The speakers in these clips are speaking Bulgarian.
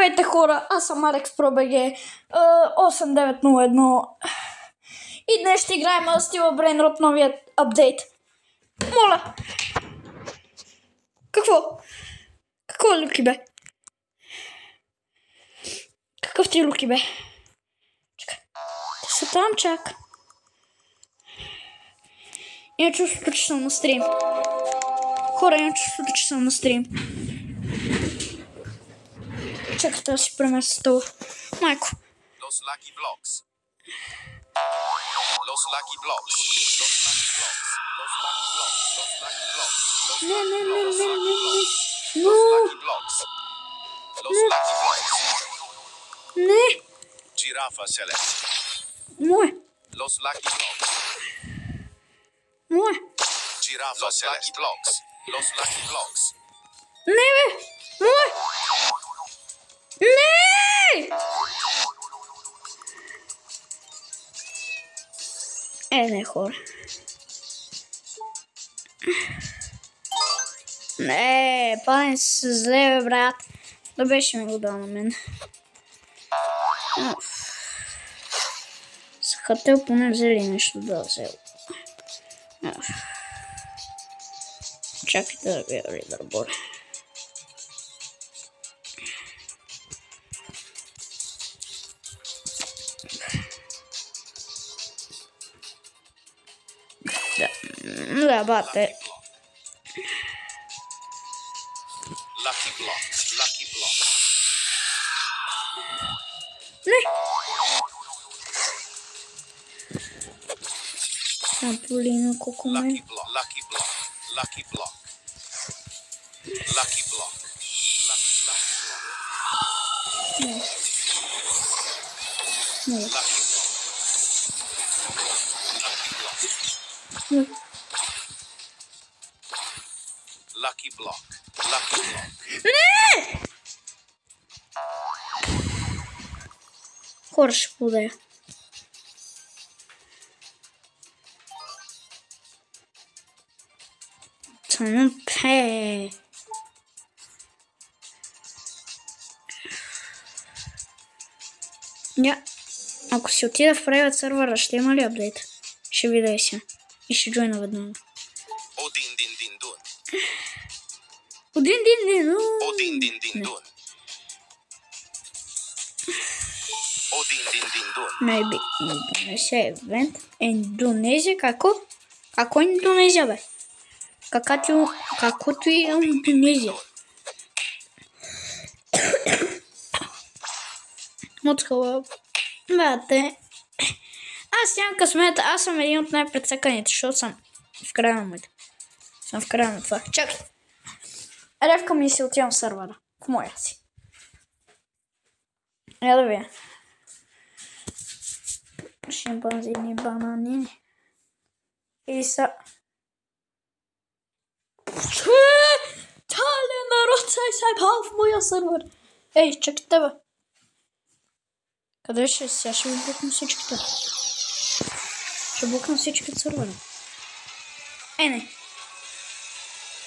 Здравейте хора, аз съм Алекс ProBG 8901 и днес ще играем Steel Brain Rot новият апдейт. Моля! Какво? Какво е Люки бе? Какъв ти Люки бе? Чакай, те са там чак. Имам чувството, че съм на стрим. Хора, имам чувството, че съм на стрим. Чакайте да си преместя стола. Майко. Los Lucky Blocks. Los Lucky Blocks. Los Lucky Blocks. Los Lucky Blocks. Los Lucky Blocks. Не. Los Но. Lucky Blocks. Los Lucky Blocks. Не. Giraffa Select. Мое. Los Lucky Blocks. Мое. Giraffa Los Lucky Blocks. Los Lucky Blocks. Не бе. Мое. Не! Не, хора. Не, пълен се зле, бе, брат. Да беше ми го дал на мен. Сахател поне взели нещо да взел. Чакайте да ви лидерборд. Да, бате. Lucky Blocks. Lucky Blocks. Не. Трамполина, колко мен. Lucky Block. Lucky Block. Lucky Block. Lucky Block. Lucky Block. Не. Lucky Block. Не. Lucky Block. Lucky Block. Не! Хора ще подея. Пе. Ако си отида в private сервера, ще има ли апдейт? Ще видя си. И ще джойна веднага. Odin din din dun. Один. Odin din din dun. Odin din din dun. Maybe Indonesia event. Индонезия? Како Индонезия, бе? Каквото и Индонезия. Мотхала. Бате. Аз нямам късмет, аз съм един от най-прецаканите, защото съм в края на моите. Съм в края на това. Чакай. Ревка ми си отивам в сървъра. В моя си. Я да видя. Шимпанзини, банани. И са... Тале народ, сай пал в моя сървър. Ей, чакайте бе. Къде ще сега? Ще ви букна всичките. Ще букна всички от сървъра. Не.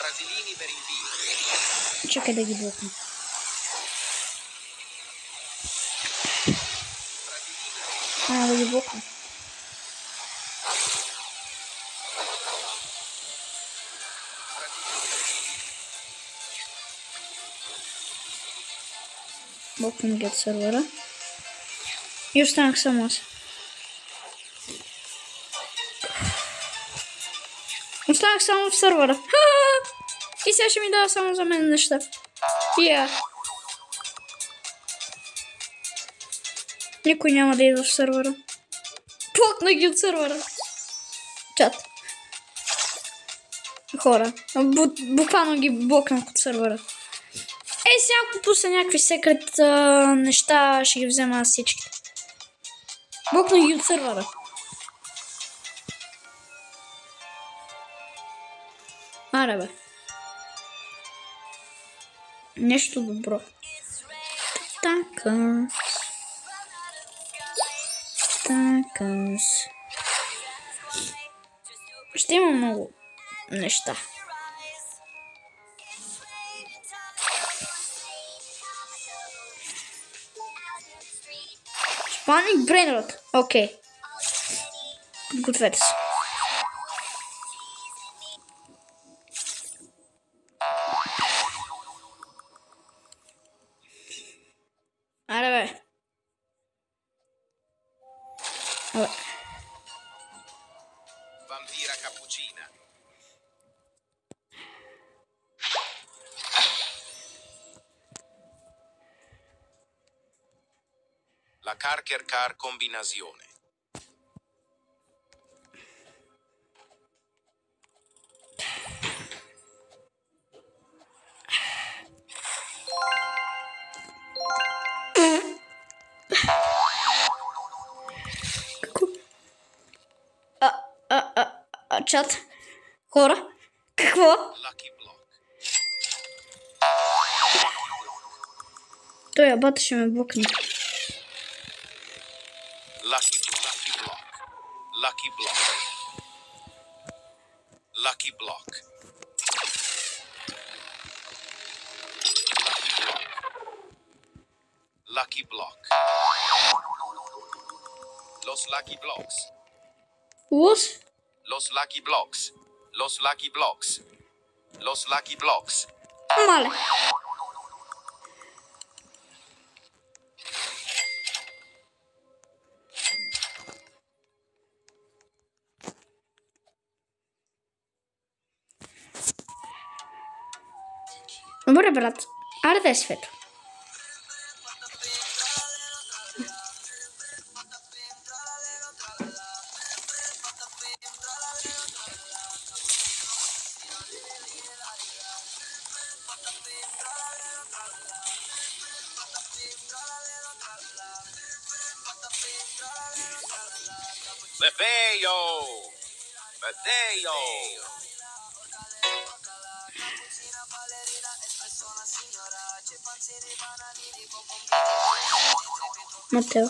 Brasilini per invio. Чакай да ги букна. Да ги букна. Буквам ги от сървъра. И останах само аз. Останах само в сървъра. И сега ще ми дава само за мен неща. Никой няма да идва в сървъра. Плъкна ги от сървъра. Чат. Хора. Буквално ги блокнах от сървъра. Сега ако пусна някакви секрет неща, ще ги взема аз всичките. Блокнах ги от сървъра. Аре бе. Нещо добро. Така. Ще има много неща. Panic Brainrot. Oké. Kom goed verder. Allebei. Vabbè. Vampira cappuccina. La Karker Car combinazione. Чат. Хора. Какво? Lucky Block. Той абата ще ме блокне. Lucky Block. Lucky Block. Lucky Block. Lucky Block. Los Lucky Blocks. Лос? Los Lucky Blocks. Los Lucky Blocks. Los Lucky Blocks. Мале. Добре, брат. Аре да е свето. Mateo! Mateo! Матео.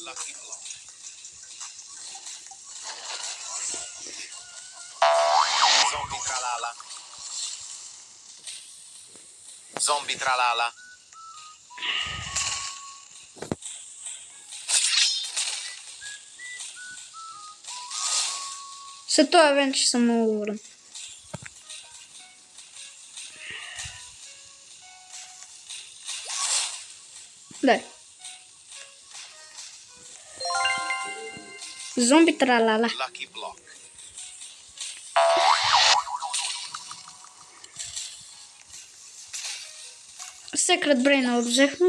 Lucky Block. Zombie tralala. Zombie tralala. След това евент ще съм много добър. Дай. Зомби тралала. Lucky Block. Секрет Брейна взехме.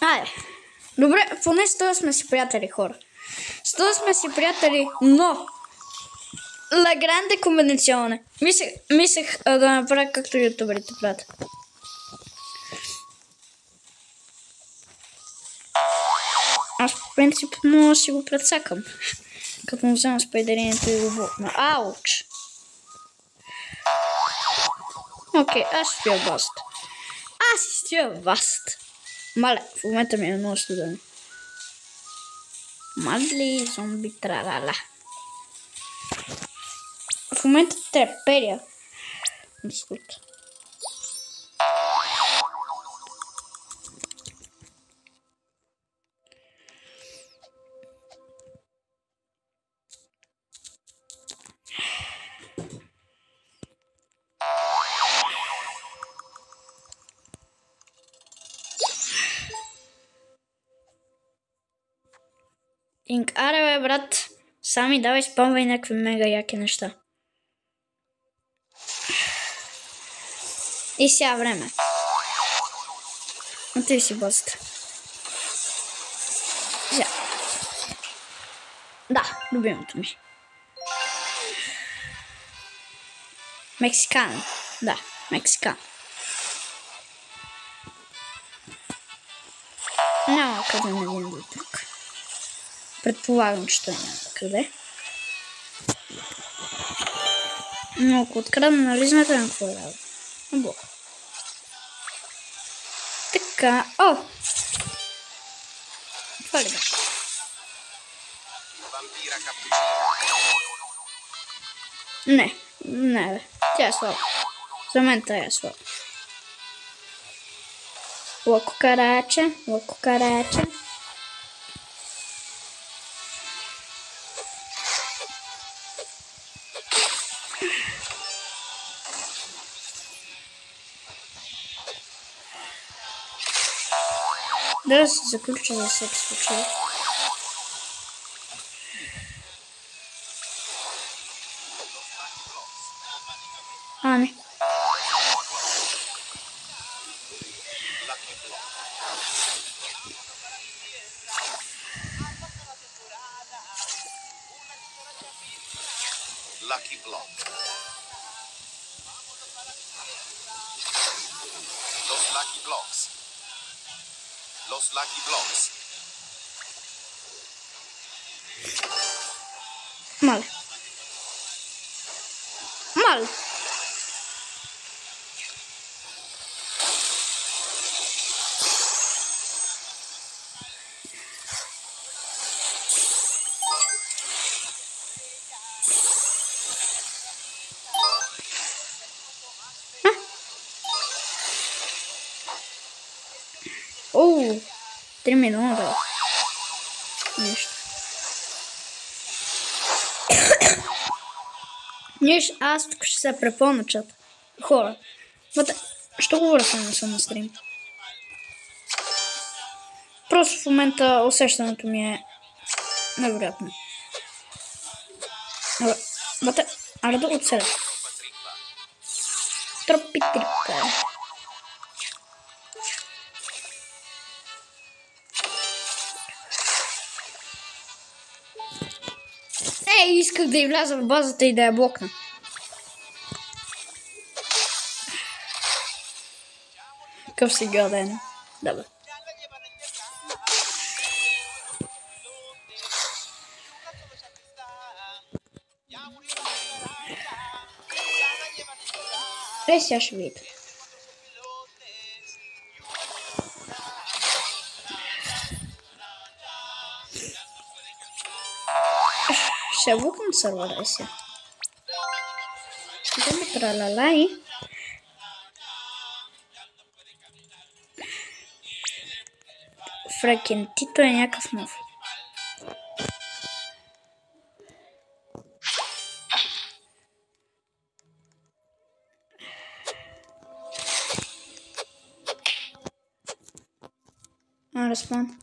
Айде. Добре, поне с това сме си приятели, хора. С това сме си приятели, но La Grande комбинационе. Мислех да направя както ютуберите правят. Аз по принцип мога да си го предсакам. Като му взема спайдерението и го блокна. Ауч! Окей, аз ще стоя баст. Аз си стоя баст. Мале, в момента ми е много студено. Мали, зомби, тралала. В момента треперя. Мислят. Инк, аре бе, брат. Сами давай спамвай някакви мега яки неща. И сега време. Отиди си базата. Сега. Да, любимото ми. Мексикан. Да, мексикан. Няма къде не видим до тук. Предполагам, че той няма къде. Но ако открадна, нали знаете на какво е дава? Облак. Така, о! Това ли бе? Vampira cappuccino. Не бе. Тя е слаба. За мен тя е слаба. Лакукарача. Да се заключа за всеки случай. Не. Lucky block. Los lucky blocks. Los lucky blocks. Mal. Оу, 3 милиона да. Нещо. Аз тук ще се препълна чата. Хора. Що говоря съм на стрим? Просто в момента усещането ми е невероятно. Аре да оцеля. Тропи трипа. Исках да й вляза в базата и да я блокна. Какъв си гаден. Да бе. Сега ще видите. Ще блокнем сървъра сега. Да ме тралалай. Фрекен, Тито е някакъв нов. Разпон.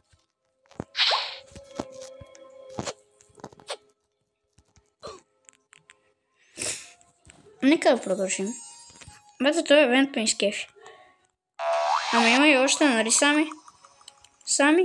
Нека да продължим. Бето, този евент ме изкефи. Ама има и още, нали сами? Сами?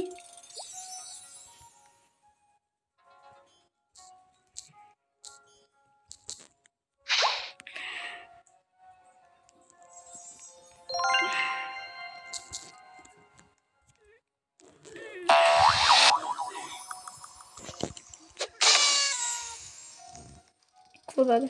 Какво даде?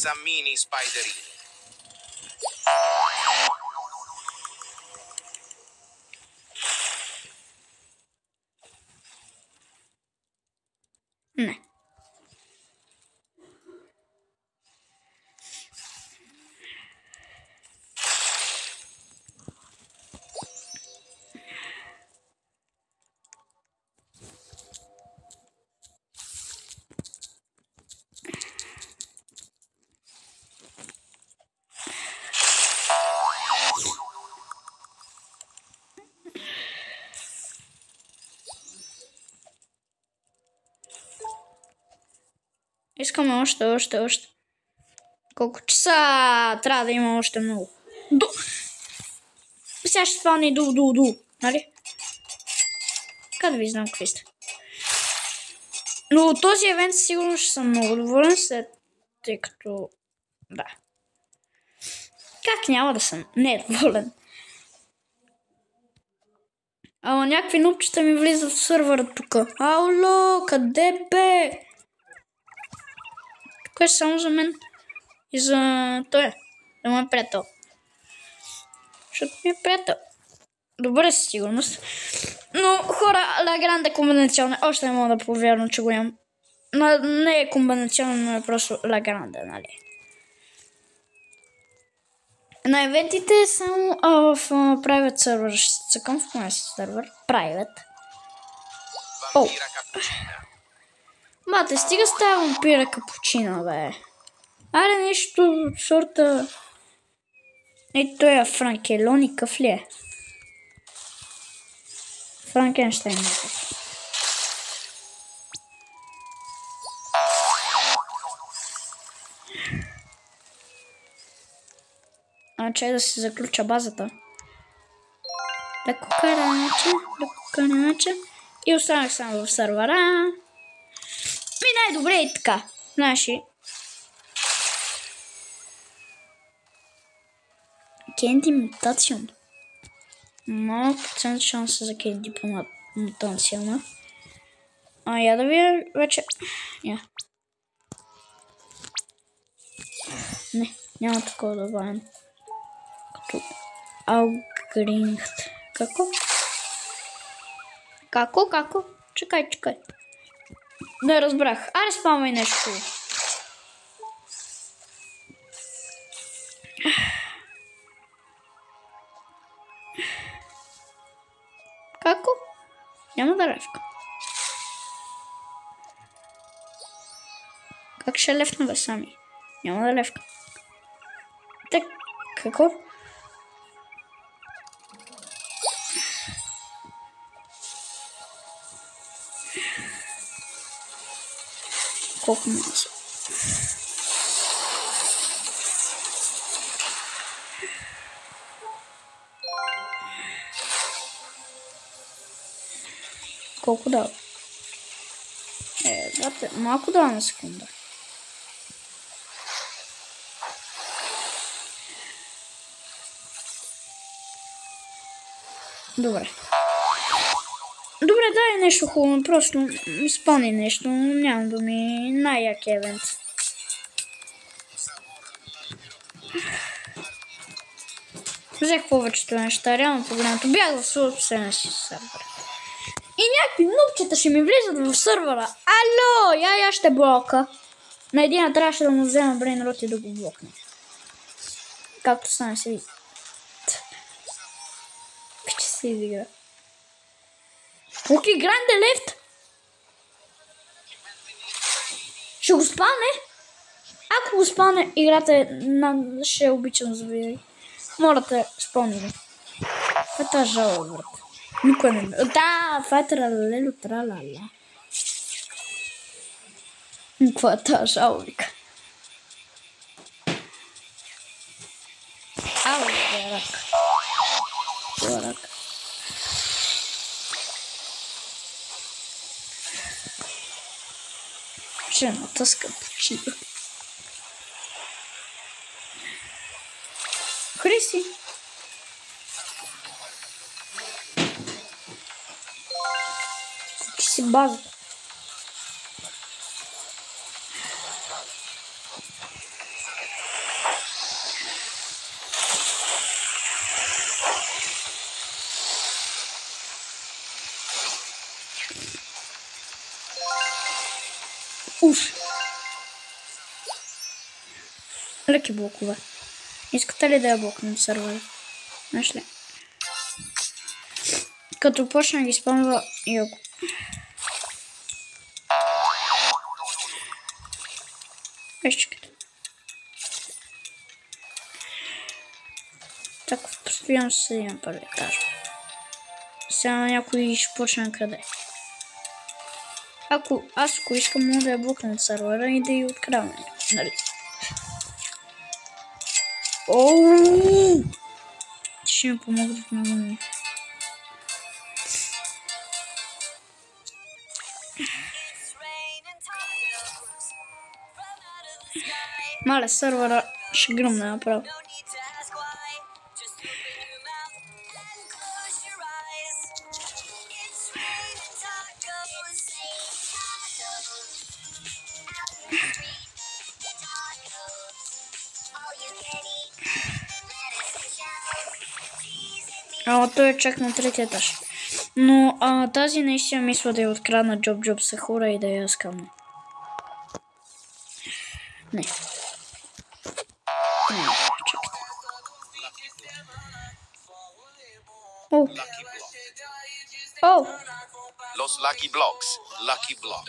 Zammini spiderini. Искаме още. Колко часа? Трябва да има още много. Сега ще спалне долу, нали? Как да ви знам какви сте. Но от този евент сигурно ще съм много доволен, тъй като... Да. Как няма да съм недоволен? Ама някакви нупчета ми влизат в сървъра тук. Ауло, къде бе? Тук е само за мен. И за той. За мой приятел. Защото ми е приятел. Добре със сигурност. Но хора, La Grande комбинационна. Още не мога да повярвам, че го имам. Не е комбинационна, но е просто La Grande, нали? На евентите е само в private сервер. Ще цъкам в моя сервер. Private. О! Мате, стига с тази вампира капучина, бе. Аре нещо от сорта... Ей, той е Франкелони, къв ли е? Франкенщайн. Чай да се заключа базата. Да кукарача. И останах само в сървъра. Ми най-добре и така. Наши. Кенди мутацион. Малък процент шанса за кенди мутациона. Я да ви вече... Не, няма такова добавено. Като Аугринхт. Како? Чекай. Не разбрах. Аре спамай нещо. Како? Няма да левка. Как ще левна бе сами? Няма да левка. Так, какво? Колко маса? Колко дава? Дате, малко дава на секунда. Добре, дай нещо хубаво, просто изпълни нещо, нямам думи, най-яки евент. Взех повечето неща, реално погледнато, бях в собствения си сървър. И някакви нупчета ще ми влизат в сървъра. Ало, я ще блока. На един трябваше да му взема брейнрот и да го блокне. Както сами се види. Пиче се изигра. Окей, гранде лефт. Ще го спане? Ако го спане, играта ще обичам за винаги. Моля те, спомни го. Това е тази жала, брат. Никой не... Да, това е тралелело, тралала. Какво е тази жала, вика? Ау, рак. Рак. Жената скъпочи. Хриси. Че си база. Уф. Леки блокове. Искате ли да я блокнем сървъра? Знаеш ли? Като почна ги спамва Йоко. Чекайте. Так, постоянно се седи на първи етаж. Сега някой ще почне на къде. Ако искам, мога да я блокна от сервера и да я открадна. Нали? Оу! Ти ще ми помогнат много. Мале, сервера ще гръмне направо. Той е чак на третия етаж. Но тази наистина мисля да я открадна Джоб Сахура и да я скамна. Не. Чакайте. Los Lucky Blocks. Lucky Block.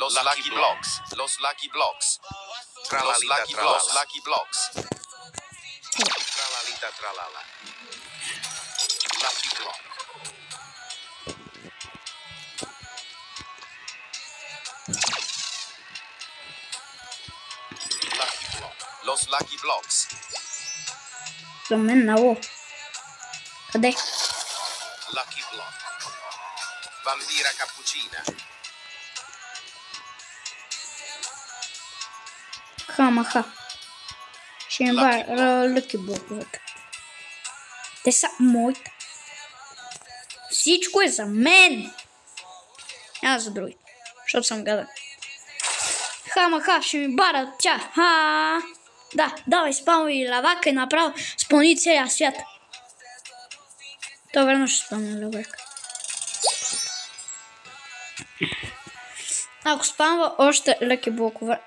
Los Lucky Blocks. Los Lucky Blocks. Tralalita, los Lucky Blocks. Tralalita, tralala. Lucky Block. Lucky Block. Los Lucky Blocks. За мен много. Къде? Lucky Block. Vampira cappuccina. Хамаха. Ще ми бара лъки блоковете. Те са моите. Всичко е за мен. Аз за други. Защото съм гаден. Хамаха, ще ми бара тя. Да, давай спамвай лавака и направо спълни целия свят. То верно ще спамва лавака. Ако спамва още леки блокове.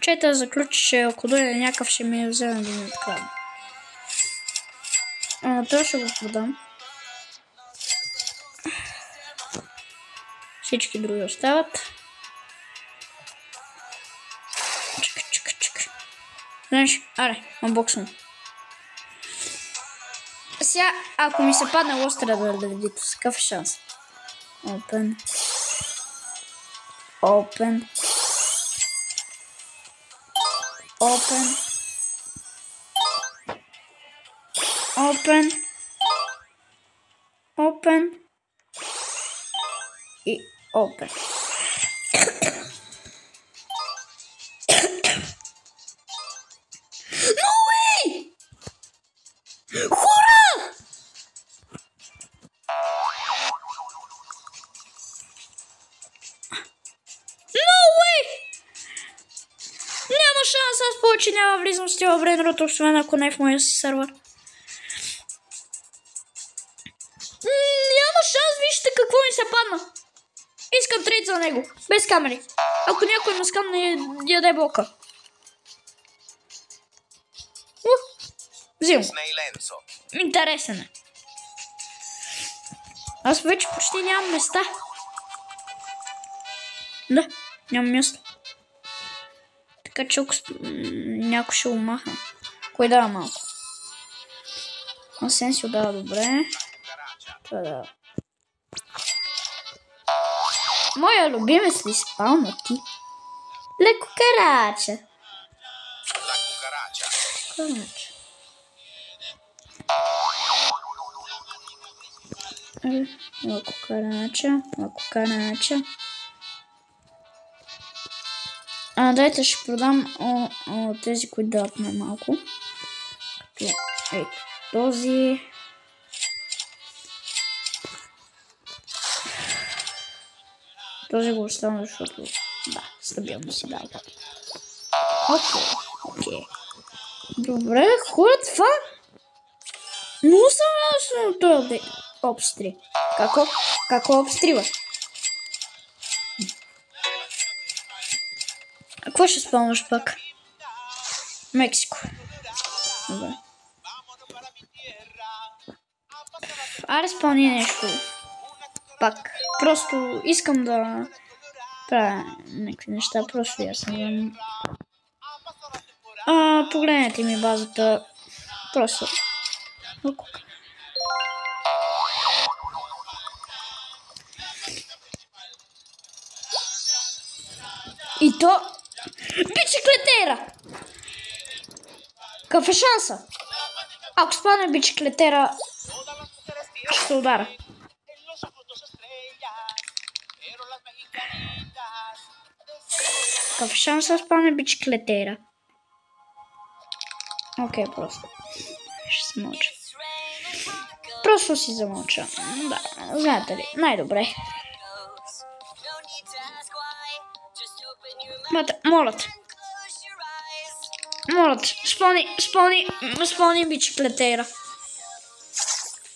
Чета заключи, че ако дойде някакъв ще ми е вземе да ми открадне. Това ще го продам. Всички други остават. Чакай. Знаеш, аре, анбоксвам. Сега, ако ми се падне лостера да видите, с какъв шанс? Open. И open. No way! Хора! Няма шанс, аз повече няма влизам с това бренерото, освен ако не е в моя си сервер. Няма шанс, вижте какво ми се падна. Искам трейд за него, без камери. Ако някой ме скамне, яде блока. Взимам. Интересен е. Аз вече почти нямам места. Да, нямам място. Така че някой ще го махна. Кой дава малко? Асенсио дава добре. Това дава. Моя любимец ли спална ти? Леко карача. Леко карача. Дайте ще продам тези, които дават най-малко. Ето този. Този го оставам, защото да, стабилно си дава. Окей. Добре, хора, това. Много съм ясно това да обстри. Какво обстрива? Какво ще спомняш пак? Мексико. Добре. Аре спълни нещо. Пак. Просто искам да правя някакви неща. Просто я съм. Погледнете ми базата. Просто. И то... Бiciклетера! Каква е шанса? Ако спадне бiciклетера, ще се удара. Какъв шанс да спадне бiciклетера? Окей, просто. Ще се мълча. Просто си замълча. Да, знаете ли, най-добре. Мате, моля те. Моля те, спълни бiciклетера.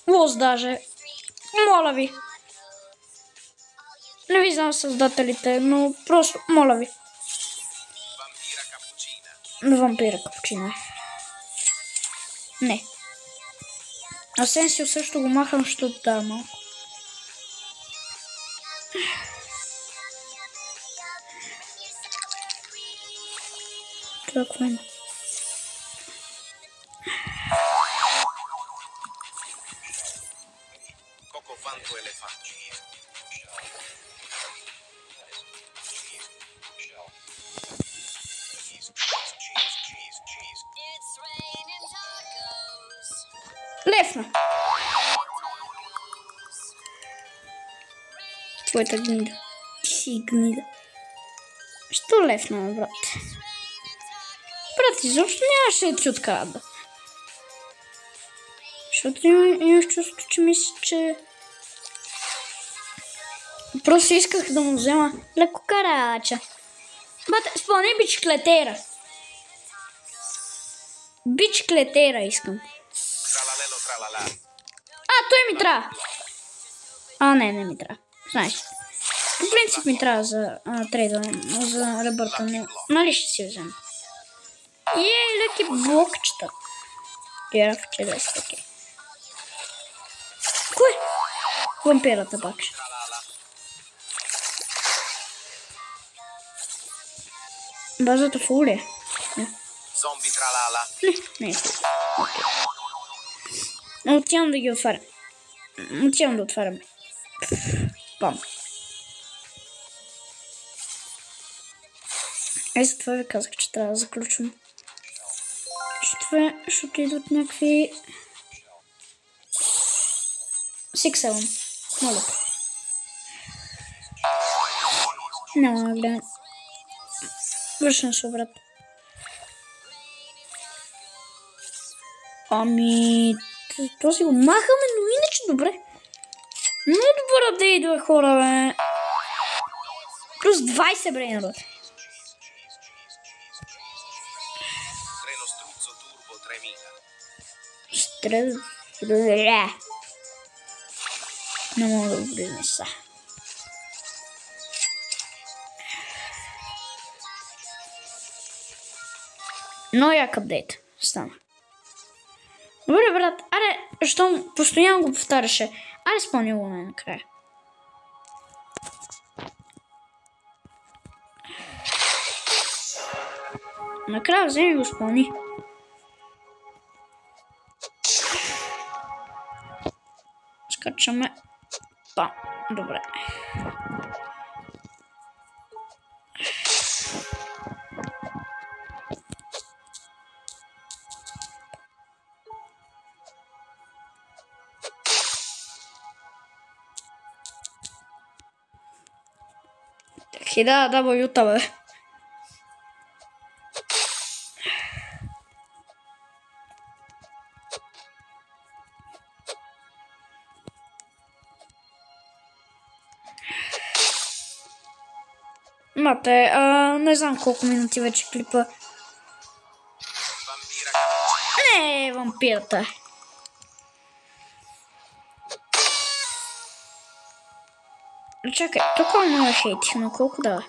Лоз даже. Моля ви. Не ви знам създателите, но просто моля ви. Вампира капучина. Не. Асенсио също го махам, защото да, малко. Това какво има? Лефна. Твоята гнида. Ти си гнида. Що лефна, брат? Брат, изобщо нямаше да ти открада. Защото имаш чувство, че мисля, че... Просто исках да му взема леко карача. Бате, спълни бiciклетера. Бiciклетера искам. Той ми трябва. Не ми трябва. Знаеш. По принцип ми трябва за трейда, за ребърта, но нали ще си взема. Леки блокчета. Гера в 40, окей. Кой? Вампирата пак. Базата фул ли? Зомби тралала. Не е фул. Отивам да ги отварям. Отивам да отварям. Пам. За това ви казах, че трябва да заключвам. Защото идват някакви... 6-7. Моля. Няма да гледам. Вършен се обрат. Този го махаме, но иначе добре. Не е добър да идва, хора, бе. Плюс 20 брейна, бе. Не мога да го произнеса. Но як апдейт стана. Добре, брат, аре, щом постоянно го повтаряше. Аре, спълни го накрая. Накрая вземи го спълни. Скачаме. Добре. Да, валюта, бе. Мате, не знам колко минути вече клипа. Не, вампирата. Чакай, тук не хейтих, но колко дава?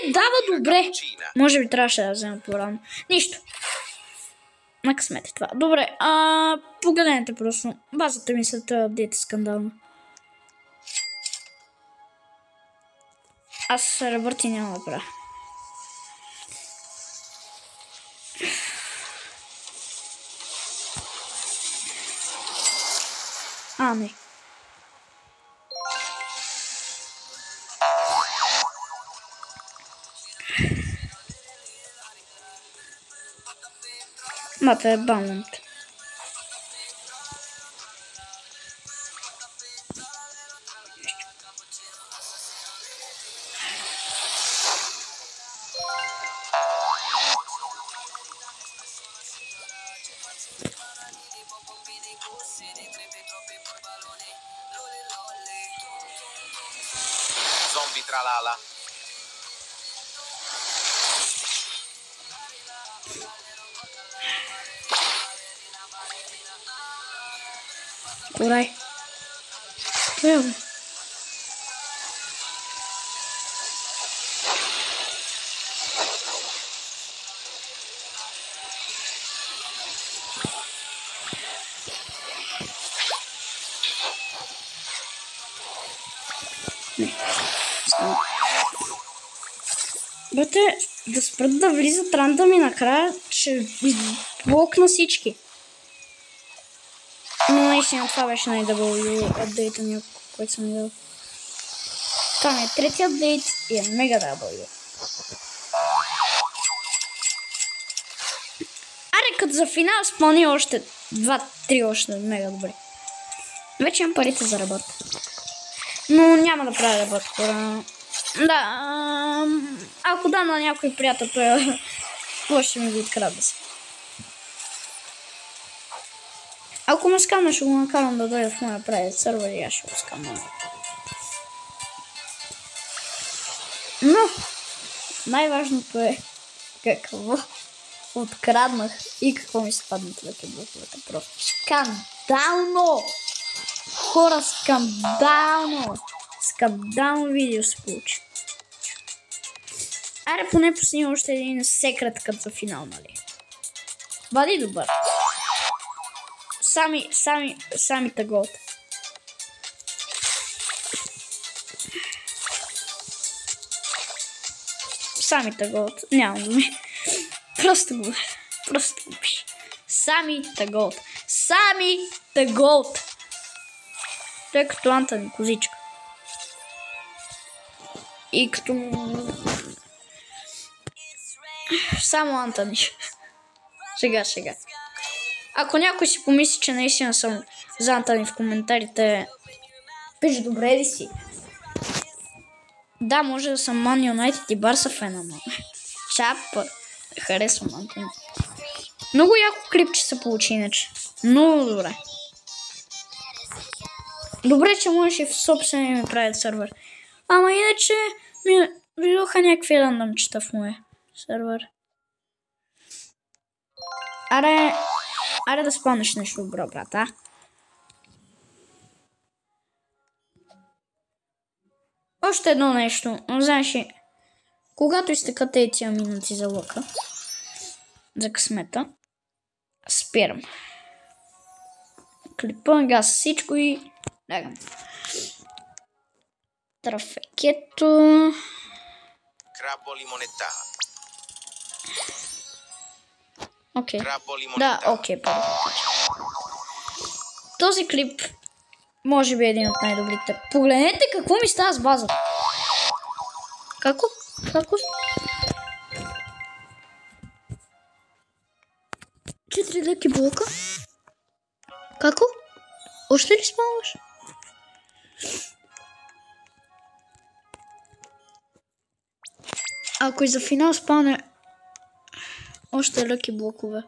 Дава добре. Може би трябваше да взема по-рано. Нищо. На късмет е това. Добре, погледнете просто. Базата ми след това апдейт е скандална. Аз ребърти няма да правя. Не. Мате, балмонт. Zombie tralala. Курай. Evo. Брате, да спрат да влизат рандъм и накрая ще блокна всички. Но наистина това беше най-дъбъл апдейта ми, който съм видел. Това ми е трети апдейт и е мега дъбъл. Аре, като за финал спълни още 2-3 още мега добре. Вече имам парите за работа. Но няма да правя работа, хора. Да, ако дам на някой приятел, той ще ми го открадва се. Ако ме скамна, ще го накарам да дойде в моя правец сервер и аз ще го скамна. Но най-важното е какво откраднах и какво ми се падна твете блоковете. Просто скандално! Хора, скандално! Скандално видео се получи. Аре, поне посни още един секрет като за финал, нали? Бъди добър. Сами тъгот. Сами тъгот. Нямам думи. Просто го пише. Сами тъгот. Сами тъгот. Той е като Антони Козичка. И като... Само Антони. Шега. Ако някой си помисли, че наистина съм за Антони в коментарите, пише добре ли си? Да, може да съм Ман Юнайтед и Барса фена, но... Чапа. Харесвам Антони. Много яко клипче се получи иначе. Много добре. Добре, че можеш и в собствения ми правят сервер. Ама иначе ми видоха някакви рандъмчета в моя сервер. Аре да спомнеш нещо добро, брата. Още едно нещо. Знаеш ли, когато изтекат тия минути за лъка, за късмета, спирам. Клипа, газ всичко и... Лягам. Трафекето... Крабо лимонета. Окей. Крабо лимонета. Да, окей, първо. Този клип може би е един от най-добрите. Погледнете какво ми става с базата. Како? 4 леки блока? Како? Още ли спаваш? Ако и за финал спане още леки блокове.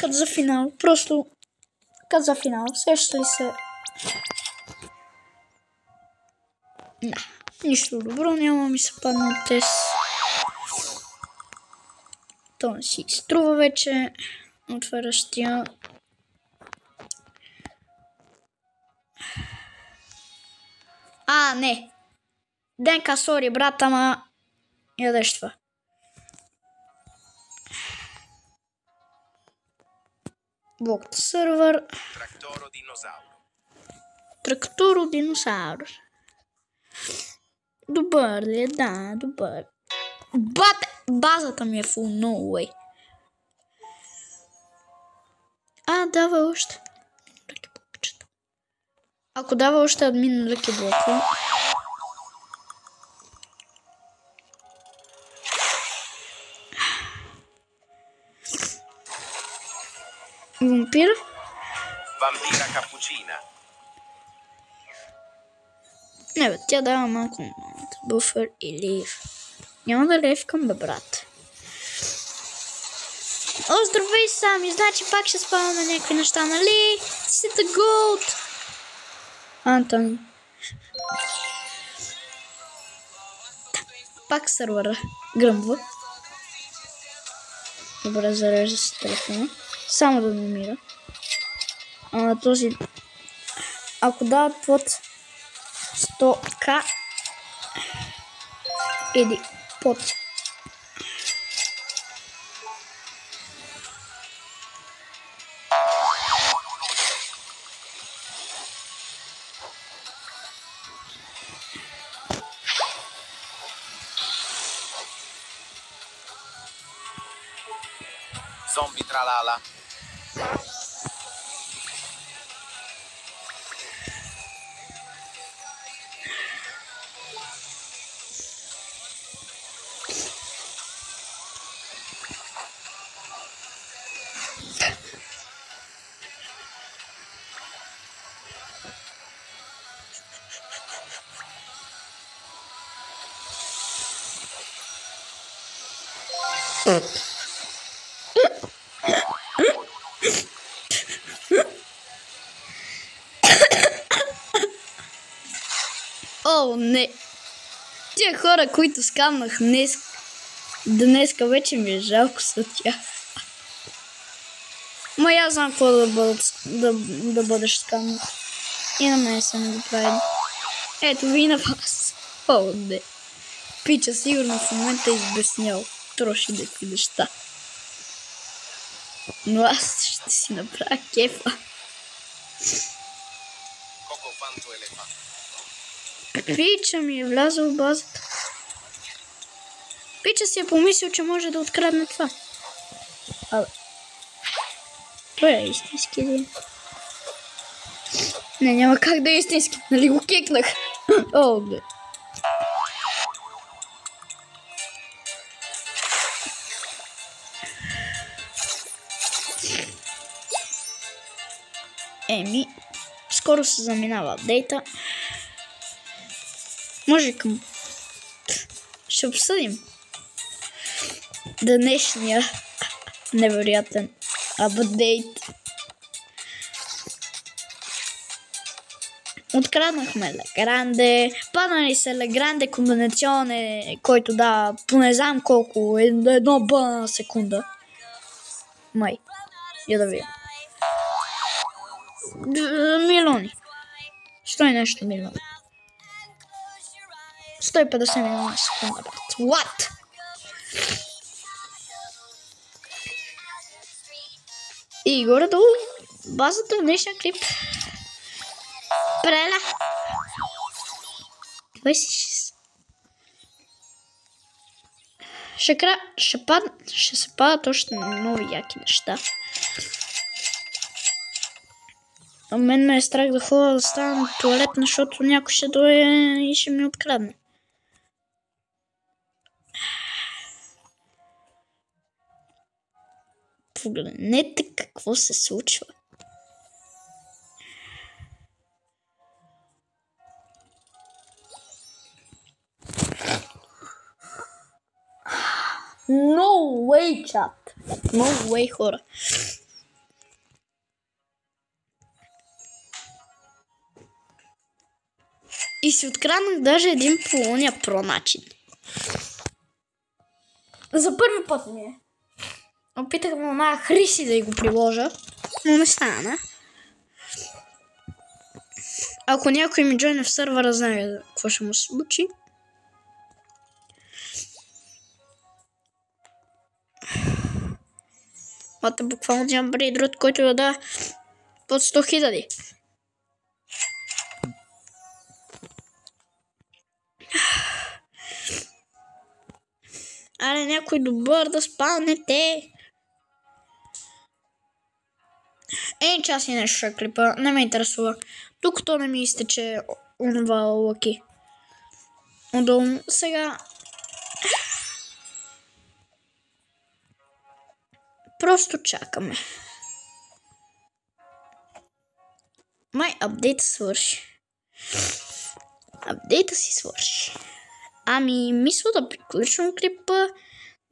Като за финал. Просто като за финал. Сеща ли се? Да. Нищо добро няма ми се падна от тез. То не си струва вече. Отварящия. Не. Денка, сори, брат, ама ядеш това. Блок сервер. Тракторо динозавр. Добър ли е? Да, добър. Базата ми е full, no way. Дава още. Ако дава още админ леки блокове. Вампир. Vampira cappuccina. Не бе, тя дава малко буфер или... Няма да левкам, бе, брат. О, здравей, Сами! Значи пак ще спаваме някакви неща, нали? Ти си the goat! Антон. Пак сървъра гръмва. Добре, зарежда си телефона. Само да намира. Този... Ако дават под 100к или под Zombie tralala. О, не! Тия хора, които скамнах днеска вече ми е жалко за тях. Ма я знам какво да бъдеш скамнат. И на мен съм го правили. Ето ви на вас. О, не! Пича сигурно в момента е избеснял. Троши някакви неща. Но аз ще си направя кефа. Пича ми е влязъл в базата. Пича си е помислил, че може да открадне това. Абе. Той е истински ден. Не, няма как да е истински. Нали го кикнах? О, бе. Еми, скоро се заминава апдейта. Може към... Ще обсъдим днешния невероятен апдейт. Откраднахме Легранде. Паднали се Легранде комбинационе, който дава по не знам колко, едно бъна на секунда. Май. Я да видя. Милиони. 100 и нещо милиони. 150 милиона на секунда, брат. What? И горе-долу базата в днешния клип. Преля. 26. Ще се падат още нови яки неща. А мен ме е страх да ходя да стана на туалетна, защото някой ще дойде и ще ми открадне. Погледнете какво се случва. No way, чат. No way, хора. И си откраднах даже един по ония про начин. За първи път ми е. Опитах на една Хриси да й го приложа, но не стана. Ако някой ми джойне в сървъра, знае какво ще му се случи. Мата буквално нямам брейдрот, който да да под 100 000. Аре, някой добър да спалнете. Час и нещо ще клипа, не ме интересува. Докато не ми изтече онова лъки. Удобно. Сега... Просто чакаме. Май апдейта свърши. Апдейта си свърши. Ами, мисля да приключвам клипа,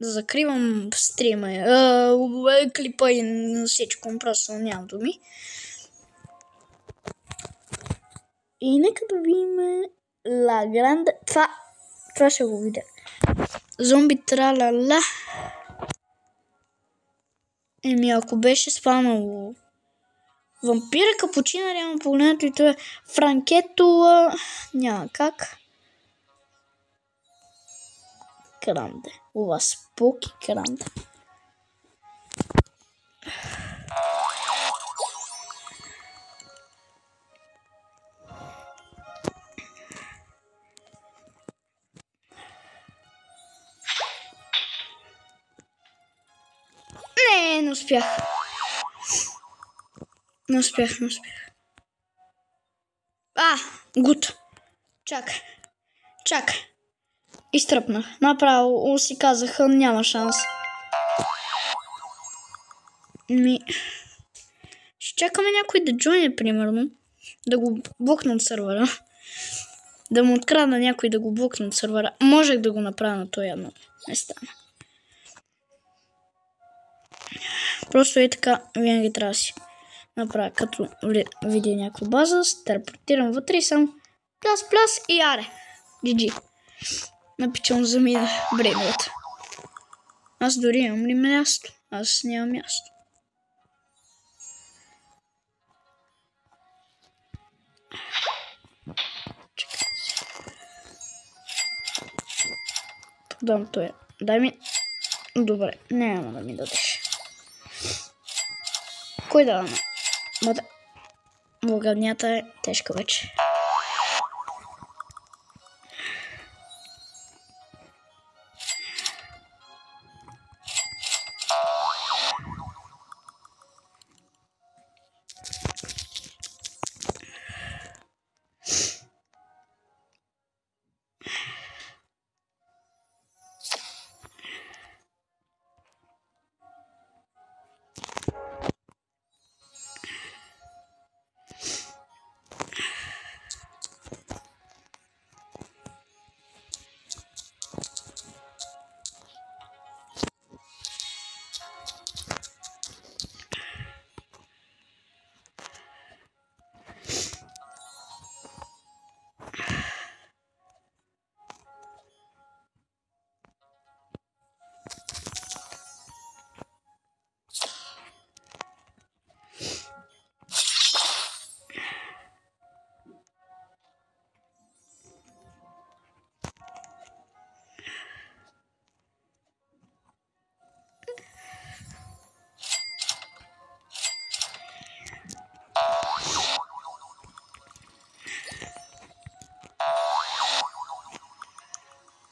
да закривам стрима, клипа и на всичко, просто нямам думи. И нека да видим Ла Гранде. Това ще го видя. Зомби тралала. Еми, ако беше спанало вампира капучина, реално погледнато и това е Франкето, няма как. Гранде. У вас споки Гранде. Не успях. Не успях. Гуд. Чак. Изтръпнах. Направо си казаха, няма шанс. Ще чакаме някой да джойне, примерно. Да го блокна от сървъра. Да му открадна някой да го блокна от сървъра. Можех да го направя на този, но не стана. Просто и така винаги трябва да си направя, като видя някаква база, се телепортирам вътре и съм пляс и аре. GG. Напичам за ми времето. Аз дори имам ли място? Аз нямам място. Чакай. Подам това. Дай ми. Добре, няма да ми дадеш. Кой да даме? Вългавнята е тежка вече.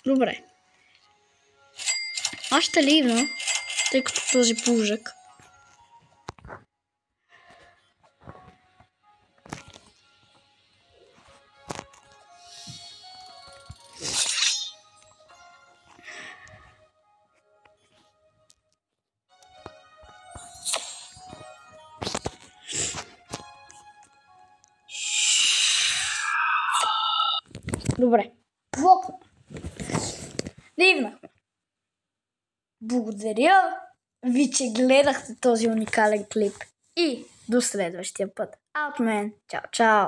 Добре. Аз ще ливна, тъй като този плужък. Добре. Блокна. Дивнахме. Благодаря ви, че гледахте този уникален клип. И до следващия път. От мен. Чао, чао.